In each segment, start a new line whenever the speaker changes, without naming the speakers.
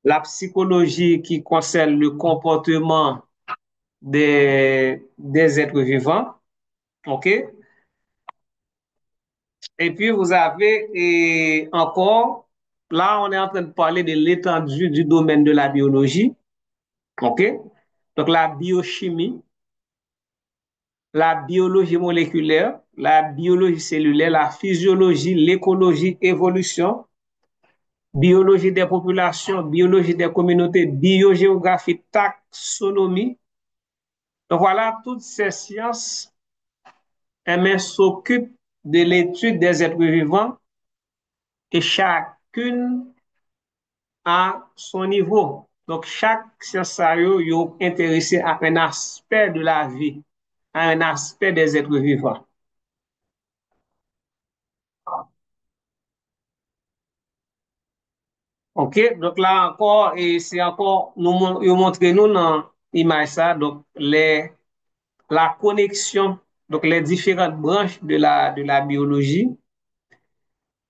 la psychologie qui concerne le comportement des êtres vivants. OK? Et puis, vous avez encore, là, on est en train de parler de l'étendue du domaine de la biologie. OK? Donc, la biochimie, la biologie moléculaire, la biologie cellulaire, la physiologie, l'écologie, évolution, biologie des populations, biologie des communautés, biogéographie, taxonomie. Donc, voilà, toutes ces sciences s'occupent de l'étude des êtres vivants et chacune à son niveau. Donc, chaque science est intéressé à un aspect de la vie, à un aspect des êtres vivants. OK? Donc là encore, et c'est encore, nous montrer nous dans l'image ça, donc la connexion, donc les différentes branches de la biologie.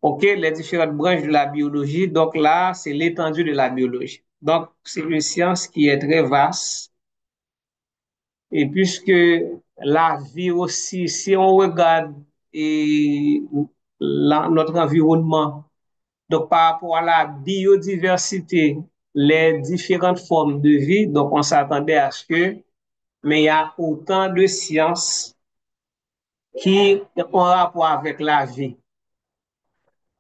OK? Les différentes branches de la biologie. Donc là, c'est l'étendue de la biologie. Donc, c'est une science qui est très vaste. Et puisque la vie aussi, si on regarde notre environnement, donc par rapport à la biodiversité, les différentes formes de vie, donc on s'attendait à ce que, mais il y a autant de sciences qui ont rapport avec la vie.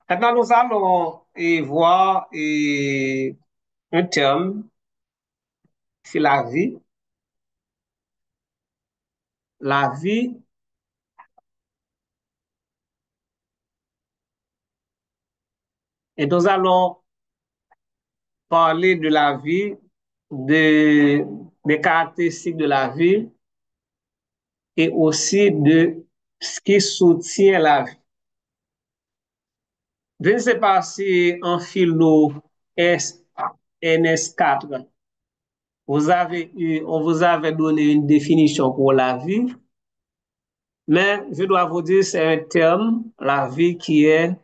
Maintenant, nous allons voir un terme, c'est la vie. La vie, et nous allons parler de la vie, de, des caractéristiques de la vie et aussi de ce qui soutient la vie. Je ne sais pas si en philo NS4, on vous avait donné une définition pour la vie, mais je dois vous dire, c'est un terme, la vie, qui est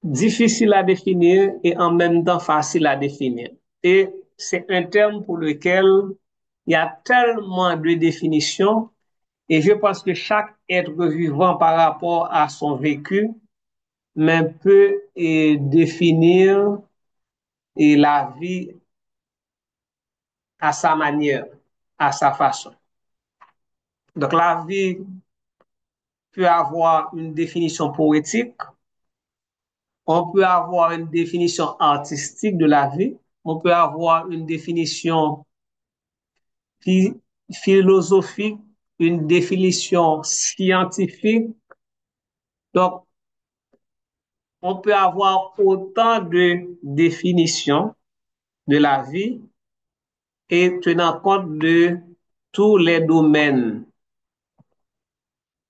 difficile à définir et en même temps facile à définir. Et c'est un terme pour lequel il y a tellement de définitions et je pense que chaque être vivant par rapport à son vécu même peut définir la vie à sa manière, à sa façon. Donc la vie peut avoir une définition poétique, on peut avoir une définition artistique de la vie, on peut avoir une définition philosophique, une définition scientifique. Donc, on peut avoir autant de définitions de la vie et tenant compte de tous les domaines.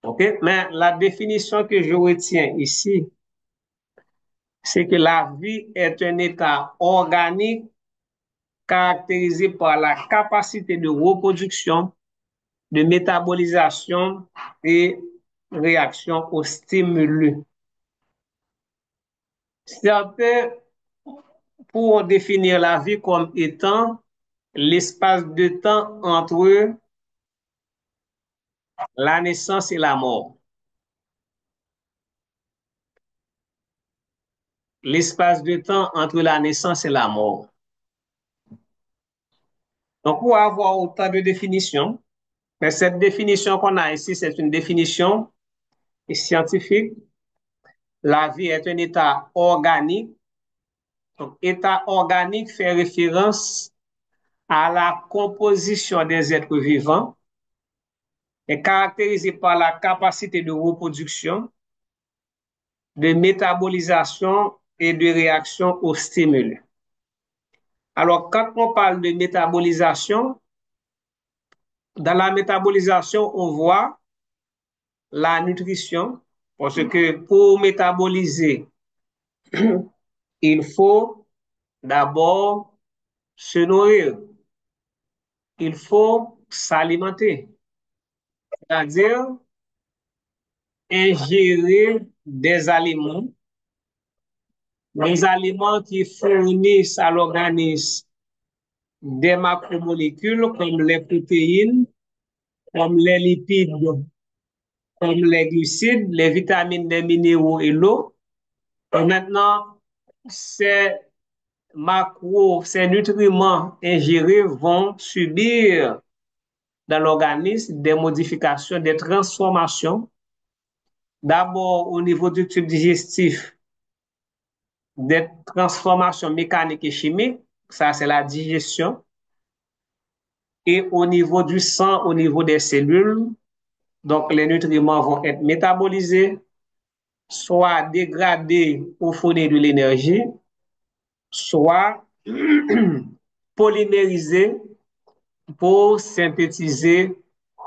OK? Mais la définition que je retiens ici, c'est que la vie est un état organique caractérisé par la capacité de reproduction, de métabolisation et réaction aux stimulus. Certains pourront définir la vie comme étant l'espace de temps entre la naissance et la mort. L'espace de temps entre la naissance et la mort. Donc, pour avoir autant de définitions, mais cette définition qu'on a ici, c'est une définition scientifique. La vie est un état organique. Donc, état organique fait référence à la composition des êtres vivants, est caractérisé par la capacité de reproduction, de métabolisation et de réaction aux stimuli. Alors, quand on parle de métabolisation, dans la métabolisation, on voit la nutrition, parce que pour métaboliser, il faut d'abord se nourrir, il faut s'alimenter, c'est-à-dire ingérer des aliments les aliments qui fournissent à l'organisme des macromolécules comme les protéines, comme les lipides, comme les glucides, les vitamines, les minéraux et l'eau. Et maintenant, ces ces nutriments ingérés vont subir dans l'organisme des modifications, des transformations. D'abord au niveau du tube digestif, des transformations mécaniques et chimiques, ça c'est la digestion. Et au niveau du sang, au niveau des cellules, donc les nutriments vont être métabolisés, soit dégradés pour fournir de l'énergie, soit polymérisés pour synthétiser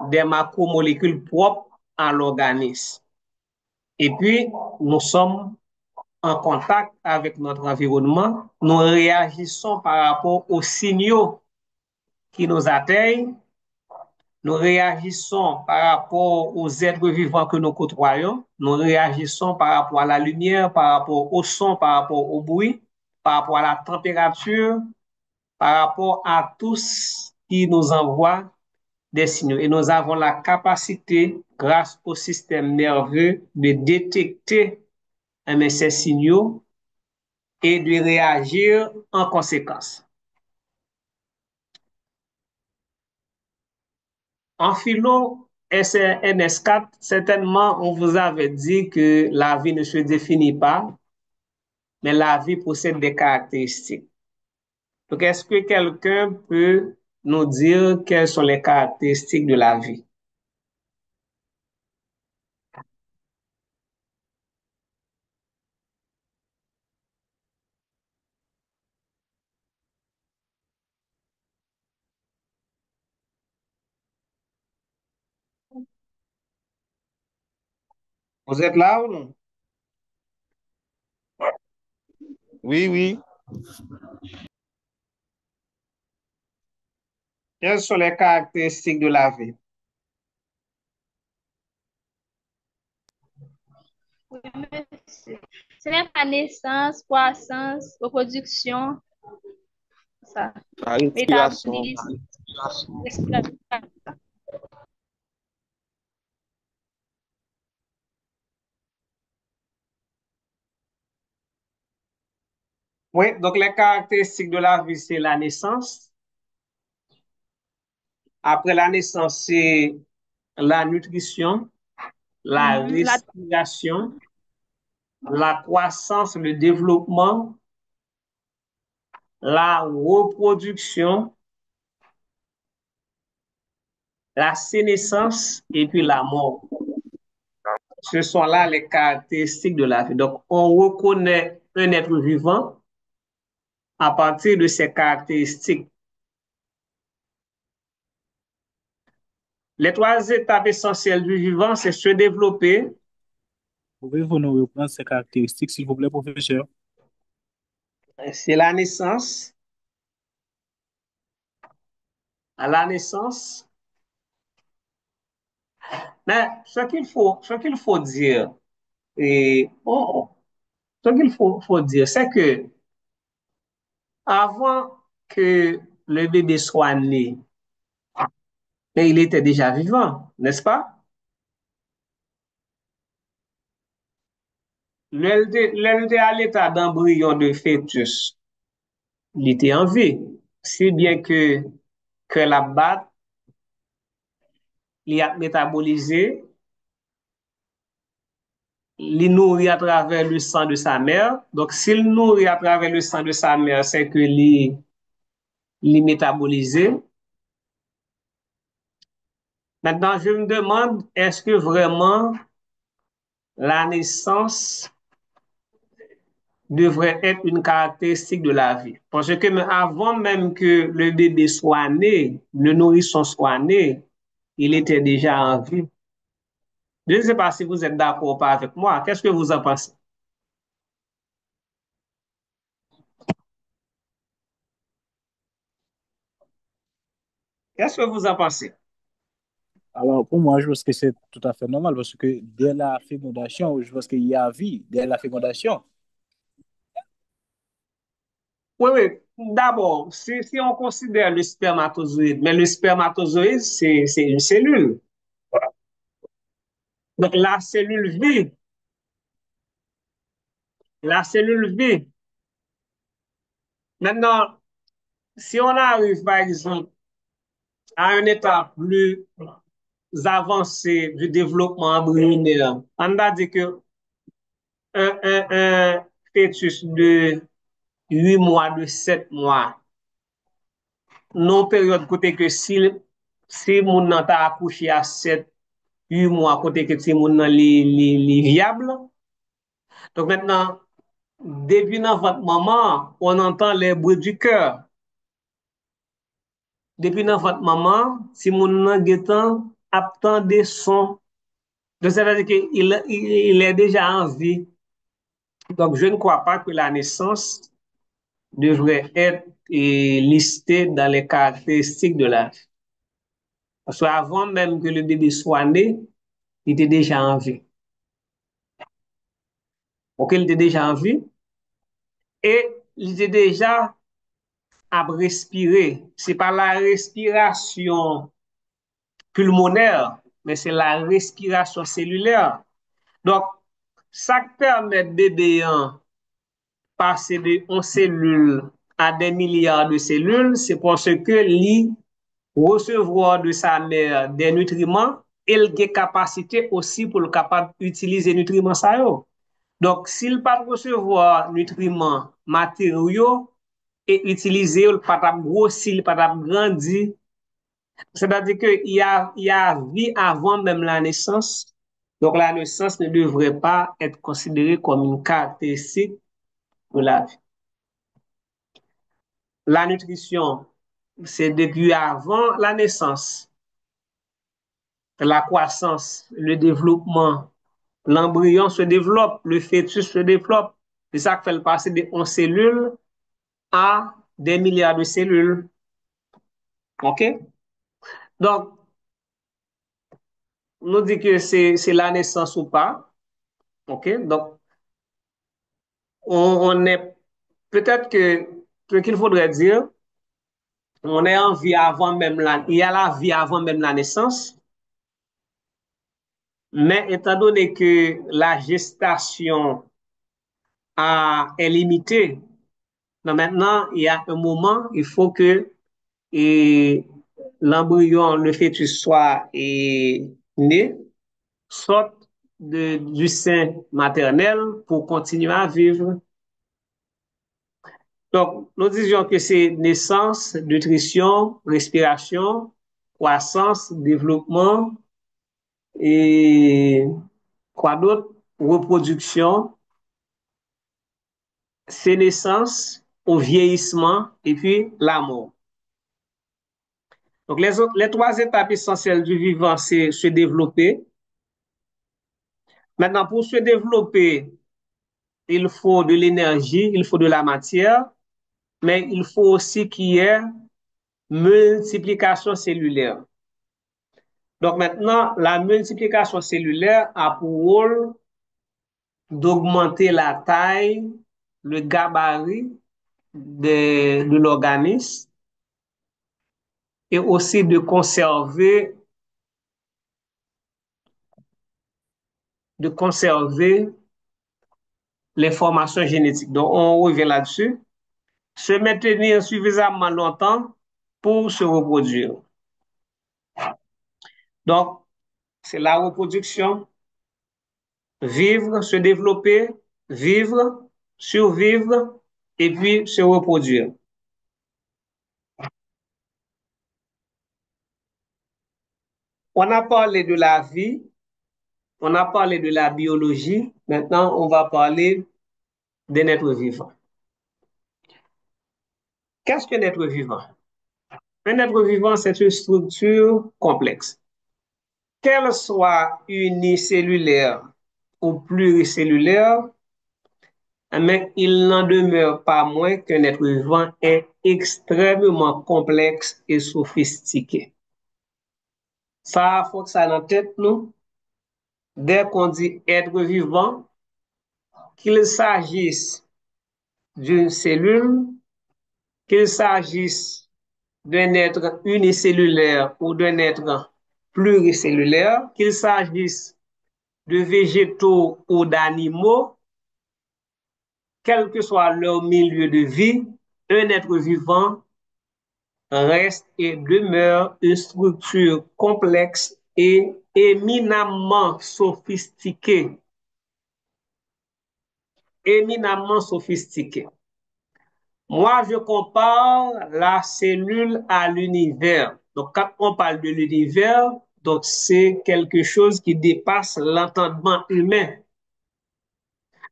des macromolécules propres à l'organisme. Et puis, nous sommes en contact avec notre environnement, nous réagissons par rapport aux signaux qui nous atteignent, nous réagissons par rapport aux êtres vivants que nous côtoyons, nous réagissons par rapport à la lumière, par rapport au son, par rapport au bruit, par rapport à la température, par rapport à tout ce qui nous envoie des signaux. Et nous avons la capacité, grâce au système nerveux, de détecter ces signaux et de réagir en conséquence. En philo NS4, certainement, on vous avait dit que la vie ne se définit pas, mais la vie possède des caractéristiques. Donc, est-ce que quelqu'un peut nous dire quelles sont les caractéristiques de la vie? Vous êtes là ou non?
Oui, oui.
Quelles sont les caractéristiques de la vie?
Oui, monsieur. Ce n'est pas naissance, croissance, reproduction, ça.
La respiration.
Métabolisme, respiration.
Oui, donc les caractéristiques de la vie, c'est la naissance. Après la naissance, c'est la nutrition, la
La
respiration, la croissance, le développement, la reproduction, la sénescence et puis la mort. Ce sont là les caractéristiques de la vie. Donc, on reconnaît un être vivant à partir de ses caractéristiques. Les trois étapes essentielles du vivant, c'est se développer,
Pouvez-vous nous reprendre ces caractéristiques, s'il vous plaît, professeur?
c'est la naissance. À la naissance, mais ce qu'il faut dire, et, ce qu'il faut dire, c'est que avant que le bébé soit né, il était déjà vivant, n'est-ce pas? L'était à l'état d'embryon de fœtus, il était en vie. Si bien que la batte, il a métabolisé, il nourrit à travers le sang de sa mère. Donc, s'il nourrit à travers le sang de sa mère, c'est que il métabolisé. Maintenant, je me demande, est-ce que vraiment la naissance devrait être une caractéristique de la vie? Parce que avant même que le bébé soit né, le nourrisson soit né, il était déjà en vie. Je ne sais pas si vous êtes d'accord ou pas avec moi. Qu'est-ce que vous en pensez? Qu'est-ce que vous en pensez?
Alors, pour moi, je pense que c'est tout à fait normal parce que dès la fécondation, je pense qu'il y a vie dès la fécondation.
Oui, oui. D'abord, si on considère le spermatozoïde, mais le spermatozoïde, c'est une cellule. Donc, la cellule vit. Maintenant, si on arrive, par exemple, à un état plus avancé du développement embryonnaire, on a dit que un fœtus de 8 mois, de 7 mois, non période côté que si moun nan ta accouché à 7 8 mois, côté que si moun nan li viable. Donc maintenant, depuis dans votre maman, on entend les bruits du cœur. Depuis dans votre maman, si moun nan getan aptan des sons, donc ça veut dire qu'il est déjà en vie. Donc je ne crois pas que la naissance devrait être listée dans les caractéristiques de la vie. Parce qu'avant même que le bébé soit né, il était déjà en vie. Ok, il était déjà en vie et il était déjà à respirer. C'est pas la respiration pulmonaire, mais c'est la respiration cellulaire. Donc, ça permet bébé passer de 11 cellules à des milliards de cellules, c'est parce que lui recevoir de sa mère des nutriments et il a capacité aussi pour le capable d'utiliser les nutriments ça yo. Donc, s'il pas recevoir nutriments matériaux et utiliser, il pas grossir, il pas grandir, c'est-à-dire qu'il y a vie avant même la naissance. Donc, la naissance ne devrait pas être considérée comme une caractéristique de la vie. La nutrition, c'est depuis avant la naissance. La croissance, le développement, l'embryon se développe, le fœtus se développe. C'est ça qui fait le passer de 11 cellules à des milliards de cellules. OK? Donc, nous dit que c'est la naissance ou pas. OK? Donc, on est peut-être que ce qu'il faudrait dire, on est en vie avant même il y a la vie avant même la naissance, mais étant donné que la gestation est limitée, donc maintenant, il y a un moment, il faut que l'embryon, le fœtus soit né, sorte du sein maternel pour continuer à vivre. Donc, nous disions que c'est naissance, nutrition, respiration, croissance, développement et quoi d'autre? Reproduction, c'est naissance, au vieillissement et puis la mort. Donc, les trois étapes essentielles du vivant, c'est se développer. Maintenant, pour se développer, il faut de l'énergie, il faut de la matière, mais il faut aussi qu'il y ait multiplication cellulaire. Donc maintenant, la multiplication cellulaire a pour rôle d'augmenter la taille, le gabarit de l'organisme et aussi de conserver l'information génétique. Donc on revient là-dessus. Se maintenir suffisamment longtemps pour se reproduire. Donc, c'est la reproduction, vivre, se développer, vivre, survivre et puis se reproduire. On a parlé de la vie, on a parlé de la biologie, maintenant on va parler des êtres vivants. Qu'est-ce qu'un être vivant? Un être vivant, c'est une structure complexe. Qu'elle soit unicellulaire ou pluricellulaire, mais il n'en demeure pas moins qu'un être vivant est extrêmement complexe et sophistiqué. Ça, faut que ça dans la tête, nous. Dès qu'on dit être vivant, qu'il s'agisse d'une cellule, qu'il s'agisse d'un être unicellulaire ou d'un être pluricellulaire, qu'il s'agisse de végétaux ou d'animaux, quel que soit leur milieu de vie, un être vivant reste et demeure une structure complexe et éminemment sophistiquée. Éminemment sophistiquée. Moi, je compare la cellule à l'univers. Donc, quand on parle de l'univers, donc c'est quelque chose qui dépasse l'entendement humain.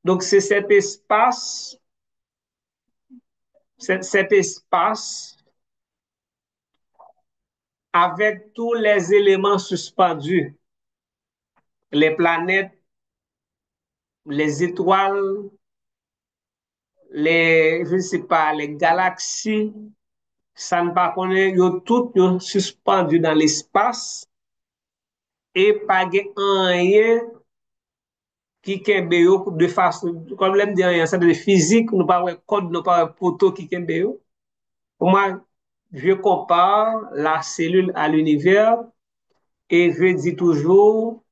Donc, c'est cet espace avec tous les éléments suspendus, les planètes, les étoiles, je ne sais pas, les galaxies, ça ne pas connaît, tout suspendu dans l'espace et pas rien qui kembe yo de façon, comme l'aime dire, rien, ça de physique, nous pas code, nous pas poteau qui kembe yo. Pour moi, je compare la cellule à l'univers et je dis toujours,